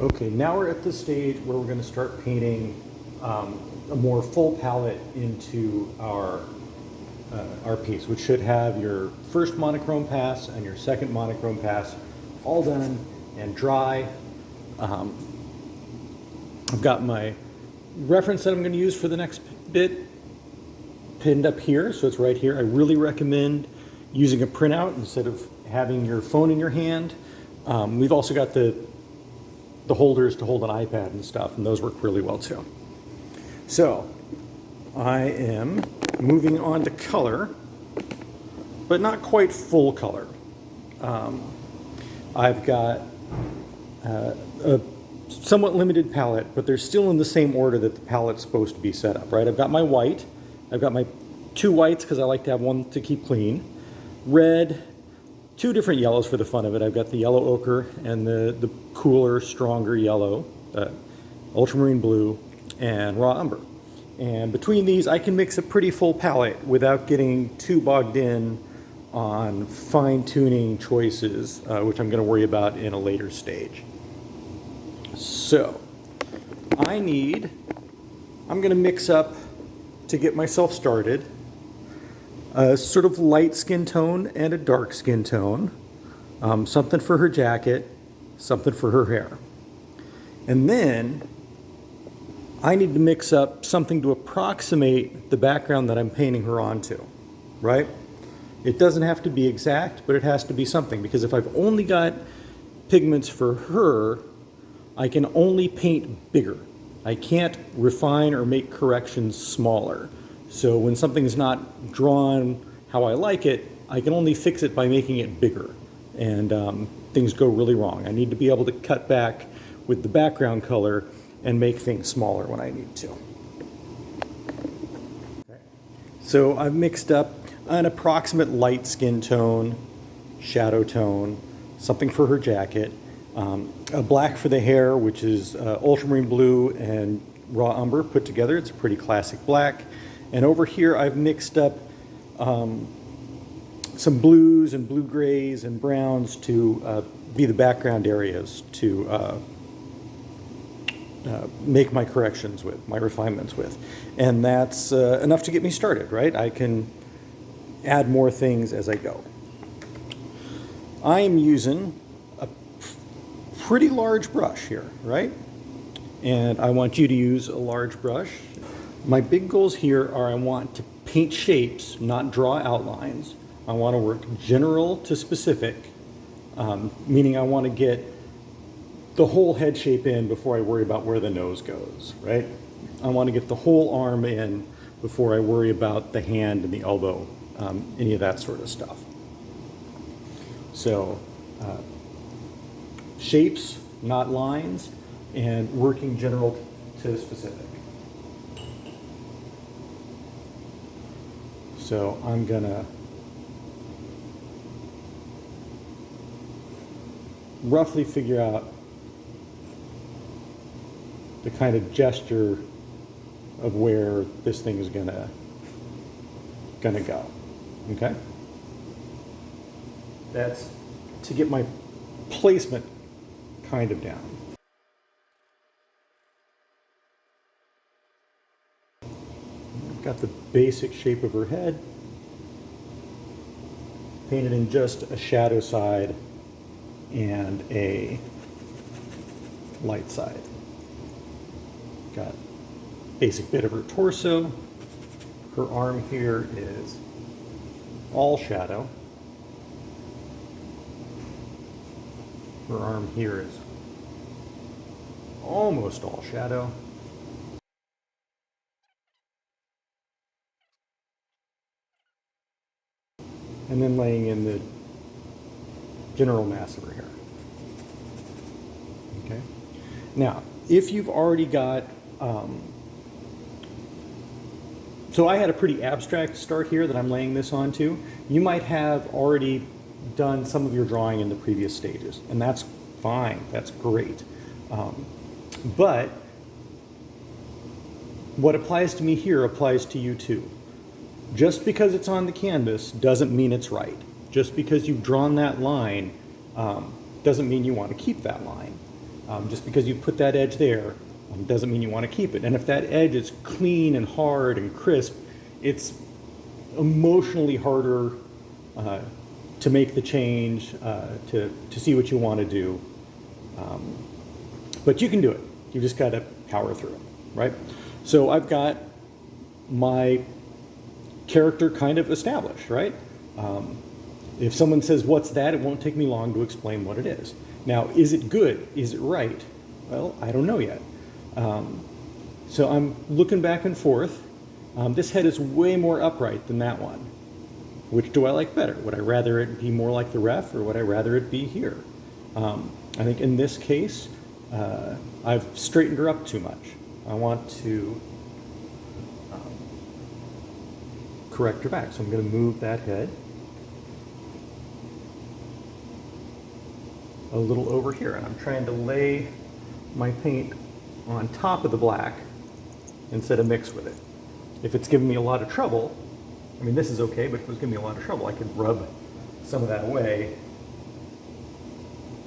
Okay, now we're at the stage where we're going to start painting a more full palette into our piece, which should have your first monochrome pass and your second monochrome pass all done and dry. I've got my reference that I'm going to use for the next bit pinned up here, so it's right here. I really recommend using a printout instead of having your phone in your hand. We've also got the holders to hold an iPad and stuff, and those work really well too. So I am moving on to color, but not quite full color. I've got a somewhat limited palette, but they're still in the same order that the palette's supposed to be set up, right? I've got my white, I've got my two whites because I like to have one to keep clean, red, two different yellows for the fun of it. I've got the yellow ochre and the cooler, stronger yellow, ultramarine blue, and raw umber. And between these, I can mix a pretty full palette without getting too bogged in on fine-tuning choices, which I'm going to worry about in a later stage. So, I'm going to mix up, to get myself started, a sort of light skin tone and a dark skin tone, something for her jacket, something for her hair. And then I need to mix up something to approximate the background that I'm painting her onto, right? It doesn't have to be exact, but it has to be something, because if I've only got pigments for her, I can only paint bigger. I can't refine or make corrections smaller. So when something's not drawn how I like it, I can only fix it by making it bigger. And things go really wrong. I need to be able to cut back with the background color and make things smaller when I need to. Okay. So I've mixed up an approximate light skin tone, shadow tone, something for her jacket, a black for the hair, which is ultramarine blue and raw umber put together. It's a pretty classic black. And over here I've mixed up some blues and blue grays and browns to be the background areas to make my corrections with, my refinements with. And that's enough to get me started, right? I can add more things as I go. I am using a pretty large brush here, right? And I want you to use a large brush. My big goals here are I want to paint shapes, not draw outlines. I want to work general to specific, meaning I want to get the whole head shape in before I worry about where the nose goes, right? I want to get the whole arm in before I worry about the hand and the elbow, any of that sort of stuff. So, shapes, not lines, and working general to specific. So I'm gonna roughly figure out the kind of gesture of where this thing is gonna go, okay? That's to get my placement kind of down. I've got the basic shape of her head, painted in just a shadow side and a light side. Got basic bit of her torso. Her arm here is all shadow. Her arm here is almost all shadow. And then laying in the general mass of her hair. Okay. Now, if you've already got, so I had a pretty abstract start here that I'm laying this onto. You might have already done some of your drawing in the previous stages, and that's fine, that's great. But what applies to me here applies to you too. Just because it's on the canvas doesn't mean it's right. Just because you've drawn that line doesn't mean you want to keep that line. Just because you put that edge there doesn't mean you want to keep it. And if that edge is clean and hard and crisp, it's emotionally harder to make the change, to see what you want to do. But you can do it. You just got to power through it, right? So I've got my character kind of established, right? If someone says, what's that? It won't take me long to explain what it is. Now, is it good? Is it right? Well, I don't know yet. So I'm looking back and forth. This head is way more upright than that one. Which do I like better? Would I rather it be more like the ref, or would I rather it be here? I think in this case, I've straightened her up too much. I want to correct her back. So I'm going to move that head a little over here. And I'm trying to lay my paint on top of the black instead of mix with it. If it's giving me a lot of trouble, I mean, this is okay, but if it was giving me a lot of trouble, I could rub some of that away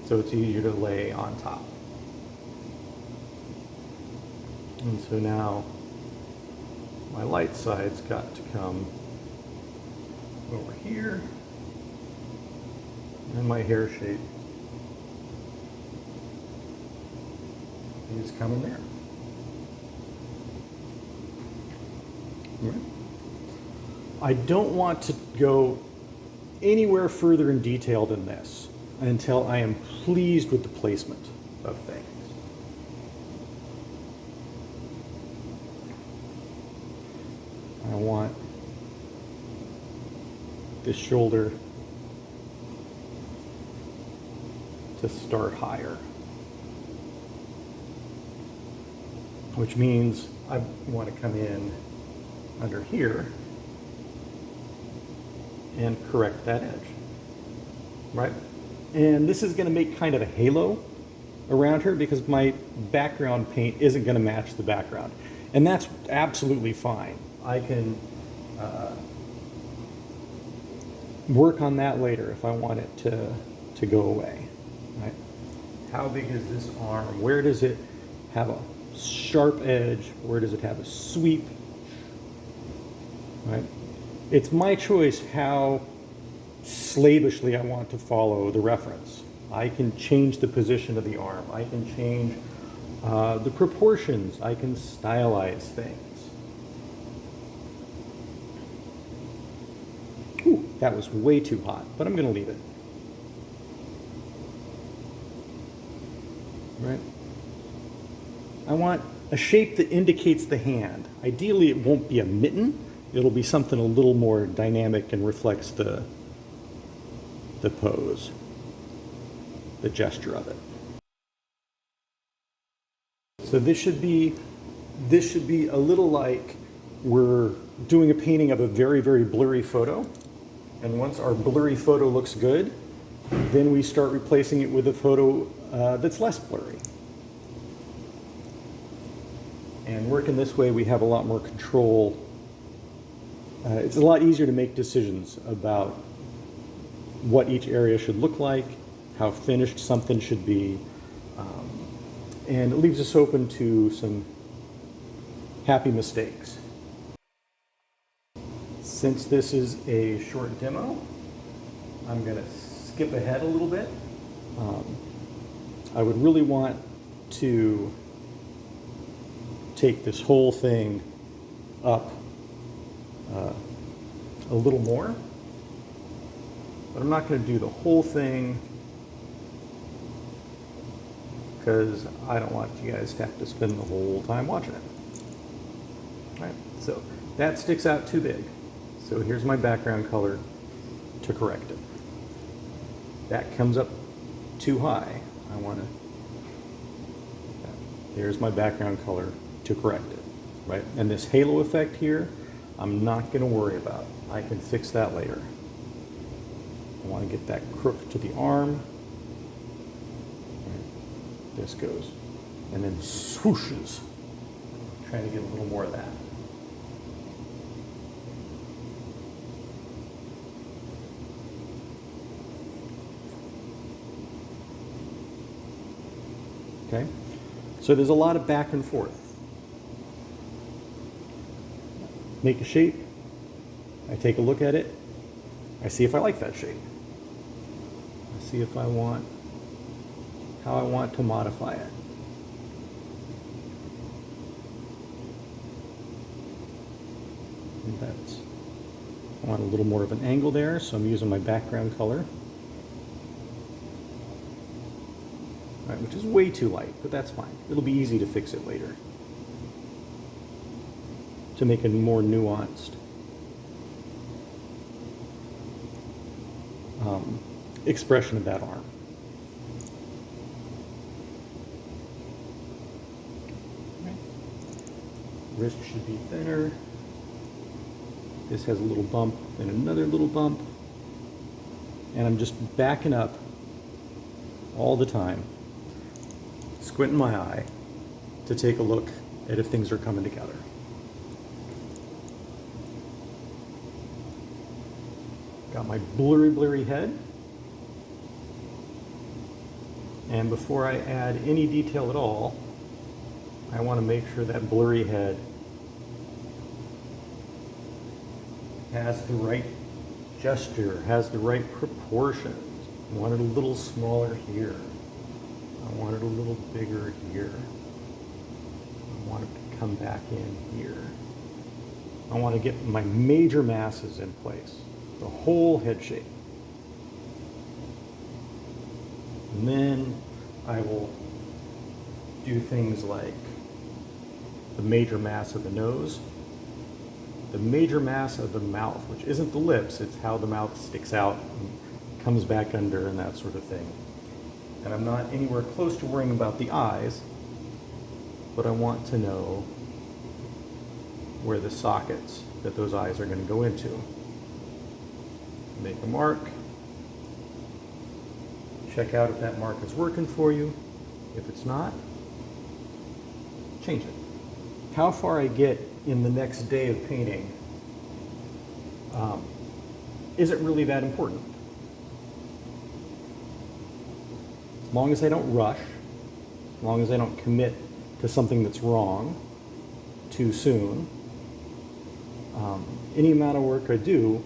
so it's easier to lay on top. And so now my light side's got to come over here, and my hair shape is coming there. All right. I don't want to go anywhere further in detail than this until I am pleased with the placement of things. I want this shoulder to start higher, which means I want to come in under here and correct that edge, right? And this is going to make kind of a halo around her because my background paint isn't going to match the background. And that's absolutely fine. I can work on that later if I want it to go away, right? How big is this arm? Where does it have a sharp edge? Where does it have a sweep? Right? It's my choice how slavishly I want to follow the reference. I can change the position of the arm. I can change the proportions. I can stylize things. Ooh, that was way too hot, but I'm going to leave it. Right? I want a shape that indicates the hand. Ideally, it won't be a mitten. It'll be something a little more dynamic and reflects the pose, the gesture of it. So this should be a little like we're doing a painting of a very, very blurry photo. And once our blurry photo looks good, then we start replacing it with a photo that's less blurry. And working this way, we have a lot more control. It's a lot easier to make decisions about what each area should look like, how finished something should be, and it leaves us open to some happy mistakes. Since this is a short demo, I'm going to skip ahead a little bit. I would really want to take this whole thing up a little more, but I'm not going to do the whole thing because I don't want you guys to have to spend the whole time watching it. All right, so that sticks out too big. So here's my background color to correct it. That comes up too high. I want to, there's my background color to correct it, right? And this halo effect here, I'm not going to worry about. I can fix that later. I want to get that crook to the arm. Right. This goes. And then swooshes. Trying to get a little more of that. Okay? So there's a lot of back and forth. Make a shape, I take a look at it, I see if I like that shape. I see if I want, how I want to modify it. And that's, I want a little more of an angle there, so I'm using my background color. All right, which is way too light, but that's fine. It'll be easy to fix it later, to make it more nuanced expression of that arm. Wrist should be thinner. This has a little bump, then another little bump. And I'm just backing up all the time, squinting my eye to take a look at if things are coming together. Got my blurry head. And before I add any detail at all, I want to make sure that blurry head has the right gesture, has the right proportions. I want it a little smaller here. I want it a little bigger here. I want it to come back in here. I want to get my major masses in place, the whole head shape. And then I will do things like the major mass of the nose, the major mass of the mouth, which isn't the lips, it's how the mouth sticks out and comes back under and that sort of thing. And I'm not anywhere close to worrying about the eyes, but I want to know where the sockets that those eyes are going to go into. Make a mark. Check out if that mark is working for you. If it's not, change it. How far I get in the next day of painting isn't really that important. As long as I don't rush, as long as I don't commit to something that's wrong too soon, any amount of work I do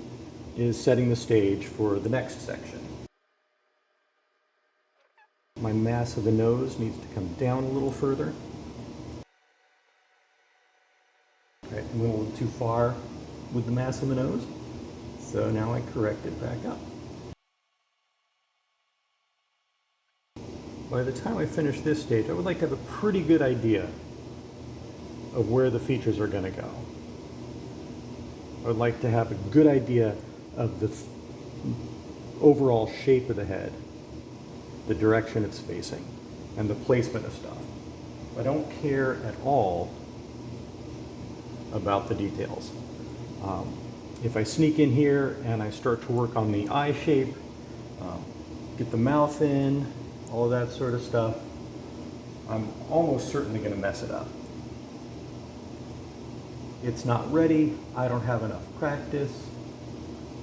is setting the stage for the next section. My mass of the nose needs to come down a little further. Right, I went a little too far with the mass of the nose, so now I correct it back up. By the time I finish this stage, I would like to have a pretty good idea of where the features are going to go. I would like to have a good idea of the overall shape of the head, the direction it's facing, and the placement of stuff. I don't care at all about the details. If I sneak in here and I start to work on the eye shape, get the mouth in, all of that sort of stuff, I'm almost certainly going to mess it up. It's not ready, I don't have enough practice,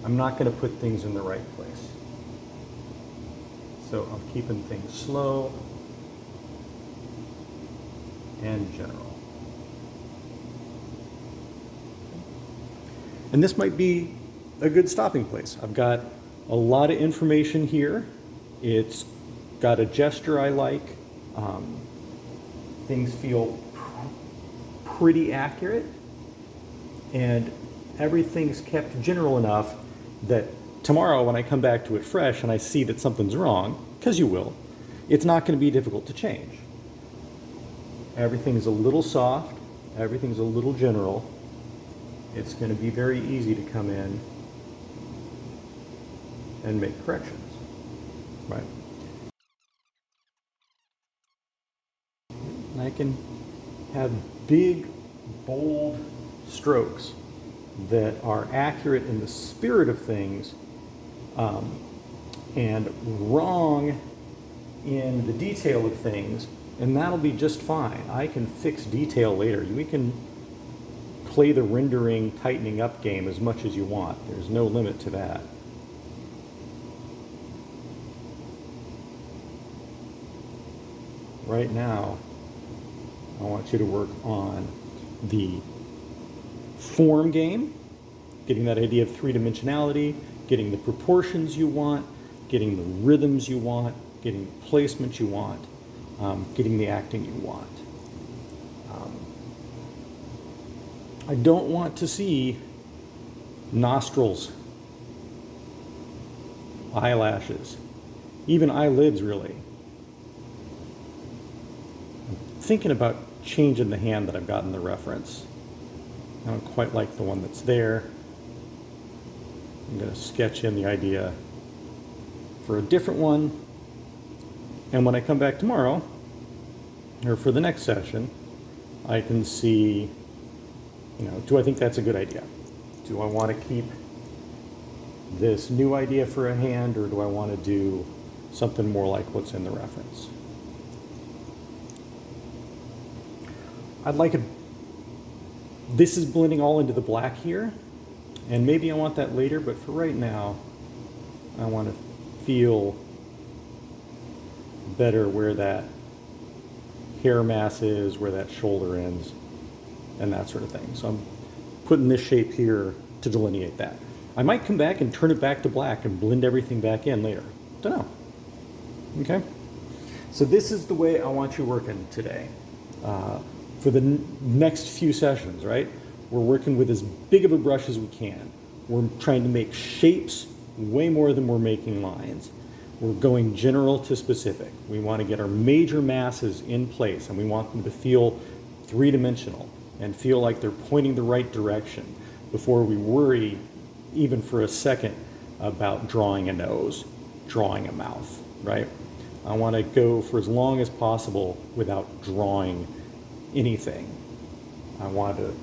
I'm not going to put things in the right place. So I'm keeping things slow and general. And this might be a good stopping place. I've got a lot of information here. It's got a gesture I like. Things feel pretty accurate, and everything's kept general enough that tomorrow when I come back to it fresh and I see that something's wrong, because you will, it's not going to be difficult to change. Everything's a little soft, everything's a little general. It's going to be very easy to come in and make corrections, right? And I can have big, bold strokes that are accurate in the spirit of things, and wrong in the detail of things, and that'll be just fine. I can fix detail later. We can play the rendering, tightening up game as much as you want. There's no limit to that. right now, I want you to work on the form game, getting that idea of three-dimensionality, getting the proportions you want, getting the rhythms you want, getting the placement you want, getting the acting you want. I don't want to see nostrils, eyelashes, even eyelids really. I'm thinking about changing the hand that I've got in the reference. I don't quite like the one that's there. I'm going to sketch in the idea for a different one. And when I come back tomorrow, or for the next session, I can see, do I think that's a good idea? Do I want to keep this new idea for a hand, or do I want to do something more like what's in the reference? This is blending all into the black here, and maybe I want that later, but for right now, I want to feel better where that hair mass is, where that shoulder ends, and that sort of thing. So I'm putting this shape here to delineate that. I might come back and turn it back to black and blend everything back in later. Don't know. Okay? So this is the way I want you working today. For the next few sessions, right? We're working with as big of a brush as we can. We're trying to make shapes way more than we're making lines. We're going general to specific. We want to get our major masses in place, and we want them to feel three-dimensional and feel like they're pointing the right direction before we worry even for a second about drawing a nose, drawing a mouth, right? I want to go for as long as possible without drawing anything. I want to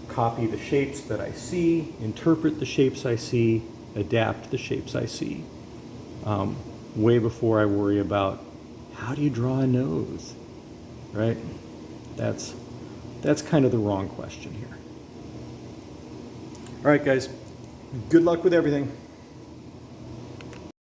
copy the shapes that I see, interpret the shapes I see, adapt the shapes I see, way before I worry about how do you draw a nose, right? That's kind of the wrong question here. All right, guys, good luck with everything.